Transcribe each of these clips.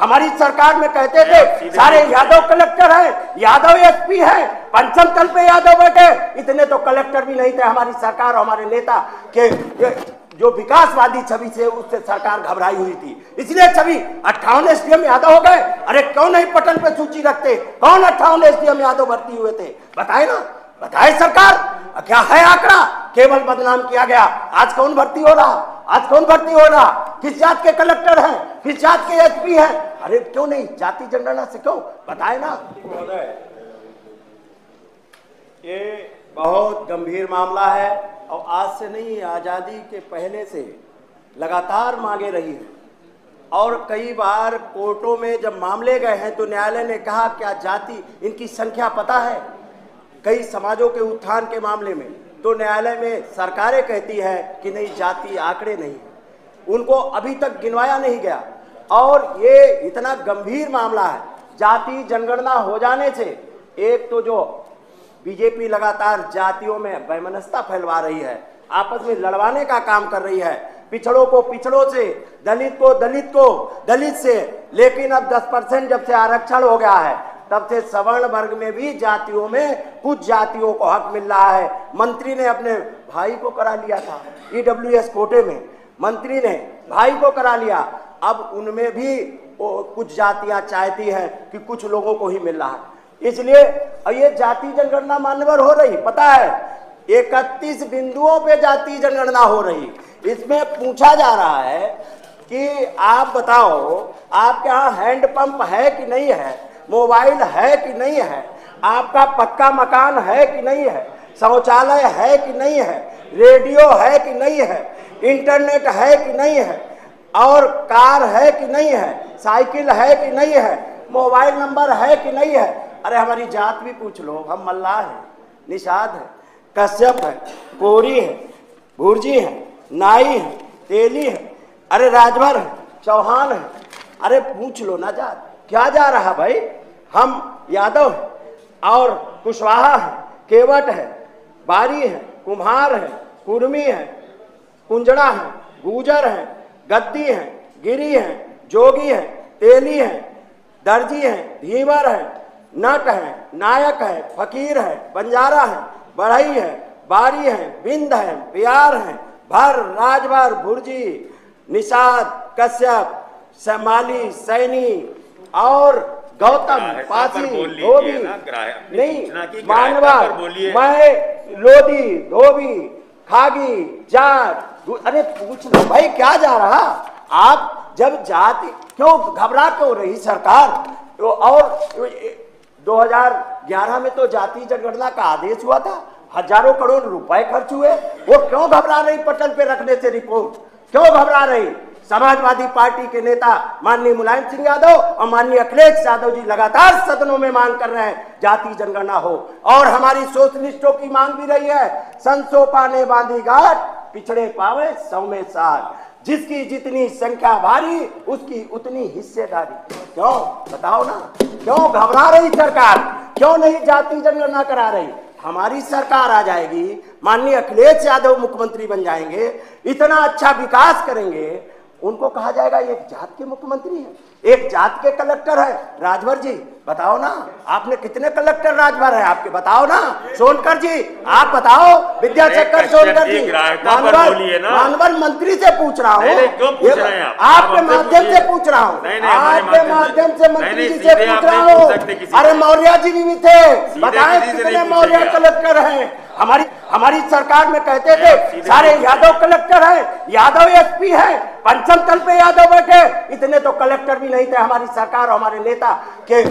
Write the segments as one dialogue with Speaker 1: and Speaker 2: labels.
Speaker 1: हमारी सरकार में कहते थे सारे यादव कलेक्टर हैं, यादव एसपी है, पंचम तल पे यादव बैठे, इतने तो कलेक्टर भी नहीं थे। हमारी सरकार और हमारे नेता के जो विकासवादी छवि से उससे सरकार घबराई हुई थी, इसलिए छवि 58 एसडीएम यादव हो गए। अरे क्यों नहीं पटल पे सूची रखते, कौन 58 एसडीएम यादव भर्ती हुए थे, बताए ना, बताए सरकार। क्या है आंकड़ा, केवल बदनाम किया गया। आज कौन भर्ती हो रहा, आज कौन भर्ती हो रहा, किस जात के कलेक्टर हैं, किस जात के एसपी हैं। अरे क्यों नहीं, जाति जनगणना से क्यों, बताए ना।
Speaker 2: ये बहुत गंभीर मामला है और आज से नहीं, आज़ादी के पहले से लगातार मांगे रही है और कई बार कोर्टों में जब मामले गए हैं तो न्यायालय ने कहा क्या जाति इनकी संख्या पता है। कई समाजों के उत्थान के मामले में तो न्यायालय में सरकारें कहती है कि नहीं, जाति आंकड़े नहीं, उनको अभी तक गिनवाया नहीं गया। और ये इतना गंभीर मामला है, जाति जनगणना हो जाने से एक तो जो बीजेपी लगातार जातियों में वैमनस्यता फैलवा रही है, आपस में लड़वाने का काम कर रही है, पिछड़ों को पिछड़ों से, दलित को दलित से। लेकिन अब 10% जब से आरक्षण हो गया है तब से सवर्ण वर्ग में भी जातियों में कुछ जातियों को हक मिल रहा है। मंत्री ने अपने भाई को करा लिया था ईडब्ल्यूएस कोटे में, मंत्री ने भाई को करा लिया। अब उनमें भी कुछ जातियां चाहती हैं कि कुछ लोगों को ही मिल रहा है, इसलिए ये जाति जनगणना मान्यवर हो रही। पता है 31 बिंदुओं पे जाति जनगणना हो रही। इसमें पूछा जा रहा है कि आप बताओ, आपके यहाँ हैंडपंप है कि नहीं है, मोबाइल है कि नहीं है, आपका पक्का मकान है कि नहीं है, शौचालय है कि नहीं है, रेडियो है कि नहीं है, इंटरनेट है कि नहीं है, और कार है कि नहीं है, साइकिल है कि नहीं है, मोबाइल नंबर है कि नहीं है। अरे हमारी जात भी पूछ लो, हम मल्लाह हैं, निषाद है, कश्यप है, कोरी है, भुर्जी है, नाई है, तेली है, अरे राजभर है, चौहान है। अरे पूछ लो ना जात, क्या जा रहा भाई। हम यादव है और कुशवाहा है, केवट है, बारी है, कुम्हार है, कुर्मी है, कुंजड़ा है, गुजर है, गद्दी है, गिरी है, जोगी है, तेली है, दर्जी है, धीवर है, नट है, नायक है, फकीर है, बंजारा है, बढ़ई है, बारी है, बिंद है, प्यार है, भर, राजभर, भुर्जी, निषाद, कश्यप, समाली, सैनी और गौतम, पासी, धोबी, नहीं मानवा, मैं, लोधी, धोबी, खागी, जाट। अरे पूछ लो भाई, क्या जा रहा। आप जब जाति क्यों घबरा क्यों रही सरकार। तो और 2011 में तो जाति जनगणना का आदेश हुआ था, हजारों करोड़ रुपए खर्च हुए, वो क्यों घबरा रही पटल पे रखने से रिपोर्ट, क्यों घबरा रही। समाजवादी पार्टी के नेता माननीय मुलायम सिंह यादव और माननीय अखिलेश यादव जी लगातार सदनों में मांग कर रहे हैं जाति जनगणना हो, और हमारी सोशलिस्टों की मांग भी रही है, संसो पाने बांधी गांठ, पिछड़े पावे 100 में 60, जिसकी जितनी संख्या भारी उसकी उतनी हिस्सेदारी। क्यों बताओ ना, क्यों घबरा रही सरकार, क्यों नहीं जाति जनगणना करा रही। हमारी सरकार आ जाएगी, माननीय अखिलेश यादव मुख्यमंत्री बन जाएंगे, इतना अच्छा विकास करेंगे, उनको कहा जाएगा एक जात के मुख्यमंत्री है, एक जात के कलेक्टर है। राजभर जी बताओ ना, आपने कितने कलेक्टर राजभर है आपके, बताओ ना। सोनकर जी आप बताओ, विद्याशंकर सोनकर जी, मानवर मंत्री से पूछ रहा हूँ, आपके माध्यम से पूछ रहा हूँ, आपके माध्यम से मंत्री जी से पूछ रहा हूँ। अरे मौर्य जी भी थे, बताएं कितने मौर्य कलेक्टर हैं। हमारी सरकार में कहते थे सारे यादव कलेक्टर हैं, यादव एसपी है, पंचम तल पे यादव बैठे, इतने तो कलेक्टर भी नहीं थे। हमारी सरकार और हमारे नेता के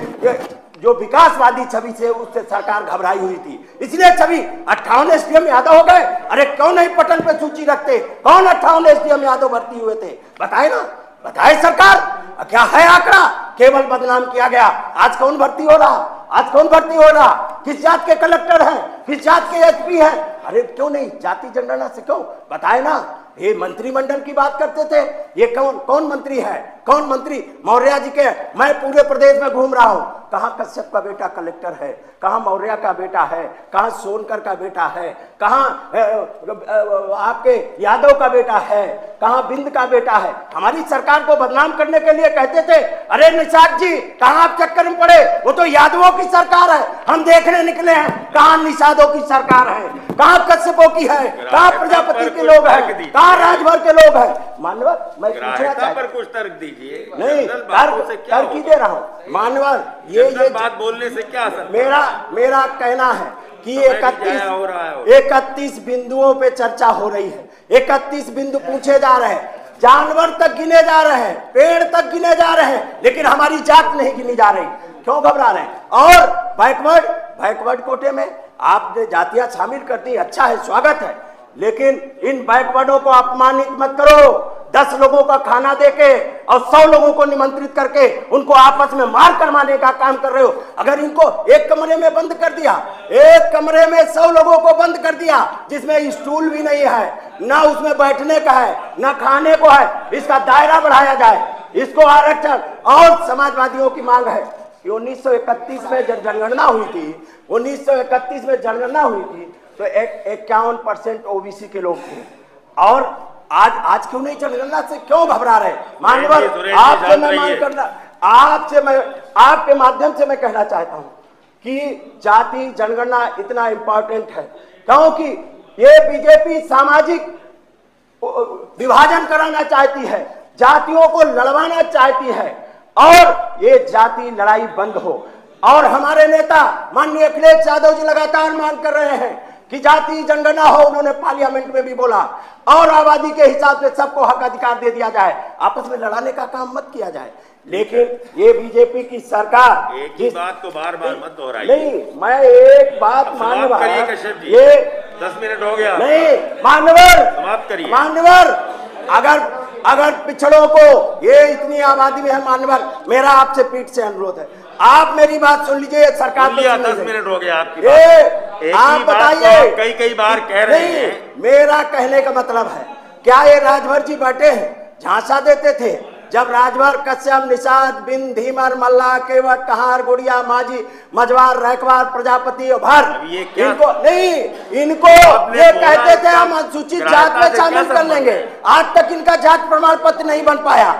Speaker 2: जो विकासवादी छवि से उससे सरकार घबराई हुई थी, इसलिए छवि 58 एसडीएम यादव हो गए। अरे क्यों नहीं पटल पे सूची रखते, कौन 58 एसडीएम यादव भर्ती हुए थे, बताए ना, बताए सरकार। क्या है आंकड़ा, केवल बदनाम किया गया। आज कौन भर्ती हो रहा, आज कौन भर्ती हो रहा, किस जात के कलेक्टर हैं, किस जात के एसपी हैं। अरे क्यों नहीं, जाति जनगणना से क्यों, बताए ना। ये मंत्रिमंडल की बात करते थे, ये कौन मंत्री है,
Speaker 1: कौन मंत्री मौर्य जी के? मैं पूरे प्रदेश में घूम रहा हूं, कहां कश्यप का बेटा कलेक्टर है, कहां मौर्य का बेटा है, कहां सोनकर का बेटा है, कहां आपके यादव का बेटा है, कहां बिंद का बेटा है। हमारी सरकार को बदनाम करने के लिए कहते थे, अरे निषाद जी कहां आप चक्कर में पड़े, वो तो यादवों की सरकार है, हम देखने निकले हैं कहां निषादों की सरकार है, कहां कश्यपों की है, कहां प्रजापति के लोग हैं, कहां राजभर के लोग हैं। मानवर मैं पूछना चाहता
Speaker 3: कुछ तर्क दीजिए।
Speaker 1: नहीं, तर्क ही दे रहा हूं मानवर। ये
Speaker 3: बात बोलने से क्या असर?
Speaker 1: मेरा कहना है कि 31 बिंदुओं पे चर्चा हो रही है, 31 बिंदु पूछे जा रहे हैं, जानवर तक गिने जा रहे हैं, पेड़ तक गिने जा रहे हैं, लेकिन हमारी जात नहीं गिनी जा रही। क्यों घबरा रहे हैं? और बैकवर्ड कोटे में आपने जातियां शामिल कर दी, अच्छा है, स्वागत है, लेकिन इन बैकवर्डों को अपमानित मत करो। 10 लोगों का खाना देके और 100 लोगों को निमंत्रित करके उनको आपस में मार कर मारने का काम कर रहे हो। अगर इनको एक कमरे में बंद कर दिया, एक कमरे में 100 लोगों को बंद कर दिया जिसमें स्टूल भी नहीं है, ना उसमें बैठने का है, ना खाने को है, इसका दायरा बढ़ाया जाए, इसको आरक्षण। और समाजवादियों की मांग है कि 1931 में जब जनगणना हुई थी, 1931 में जनगणना हुई थी तो 51% ओबीसी के लोग थे, और आज क्यों नहीं जनगणना से क्यों घबरा रहे? मानवर आपसे मैं मांग करना, आपके माध्यम से मैं कहना चाहता हूं कि जाति जनगणना इतना इंपॉर्टेंट है क्योंकि ये बीजेपी सामाजिक विभाजन कराना चाहती है, जातियों को लड़वाना चाहती है, और ये जाति लड़ाई बंद हो। और हमारे नेता माननीय अखिलेश यादव जी लगातार मांग कर रहे हैं कि जाति जनगणना हो, उन्होंने पार्लियामेंट में भी बोला, और आबादी के हिसाब से सबको हक अधिकार दे दिया जाए, आपस में लड़ाने का काम मत किया जाए। लेकिन ये बीजेपी की सरकार
Speaker 3: एक ही बात को बार बार मत दोहराइए।
Speaker 1: नहीं, मैं एक बात मानवर, ये
Speaker 3: 10 मिनट हो गया।
Speaker 1: नहीं मानवर,
Speaker 3: समाप्त करिए।
Speaker 1: मानवर, अगर पिछड़ों को ये इतनी आबादी में है मानवर, मेरा आपसे पीठ से अनुरोध है, आप मेरी बात सुन लीजिए। सरकार
Speaker 3: 10 मिनट हो गया आपकी बात।
Speaker 1: आप बताइए,
Speaker 3: कई बार कह रहे हैं।
Speaker 1: मेरा कहने का मतलब है, क्या ये राजभर जी बैठे हैं झांसा देते थे जब राजभर कश्यप निषाद बिंद धीमर मल्ला केवट कहार गुड़िया माझी मझवार रैकवार प्रजापति और भर, इनको ये कहते थे हम अनुसूचित जात में शामिल कर लेंगे। आज तक इनका जात प्रमाण पत्र नहीं बन पाया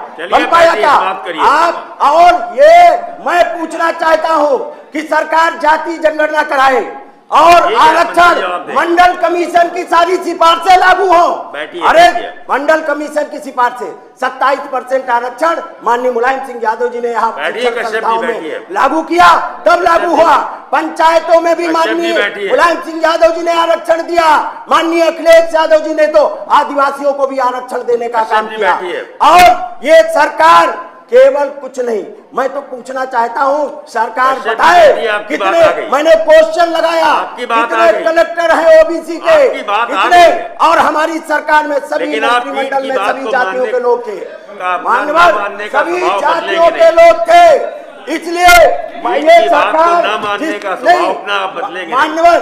Speaker 1: क्या आप? और ये मैं पूछना चाहता हूँ कि सरकार जाति जनगणना कराए और आरक्षण मंडल कमीशन की सारी सिफारिशें लागू हो। अरे मंडल कमीशन की सिफारिश से 27% आरक्षण माननीय मुलायम सिंह यादव जी ने यहाँ में लागू किया, तब लागू हुआ। पंचायतों में भी माननीय मुलायम सिंह यादव जी ने आरक्षण दिया, माननीय अखिलेश यादव जी ने तो आदिवासियों को भी आरक्षण देने का काम किया। और ये सरकार केवल कुछ नहीं, मैं तो पूछना चाहता हूं, सरकार बताए कितने, मैंने क्वेश्चन लगाया, कितने कलेक्टर हैं ओबीसी के, कितने, और हमारी सरकार में सभी मंत्रिमंडल में सभी जातियों के लोग थे मानवर, सभी जातियों के लोग थे। इसलिए ये सरकार मानवर,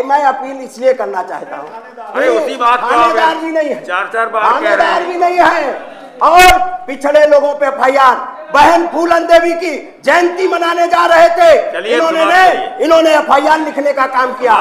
Speaker 1: मैं अपील इसलिए करना चाहता हूँ, थानेदार भी नहीं है, थानेदार भी नहीं है, और पिछड़े लोगों पे एफआईआर, बहन फूलन देवी की जयंती मनाने जा रहे थे, इन्होंने एफआईआर लिखने का काम किया।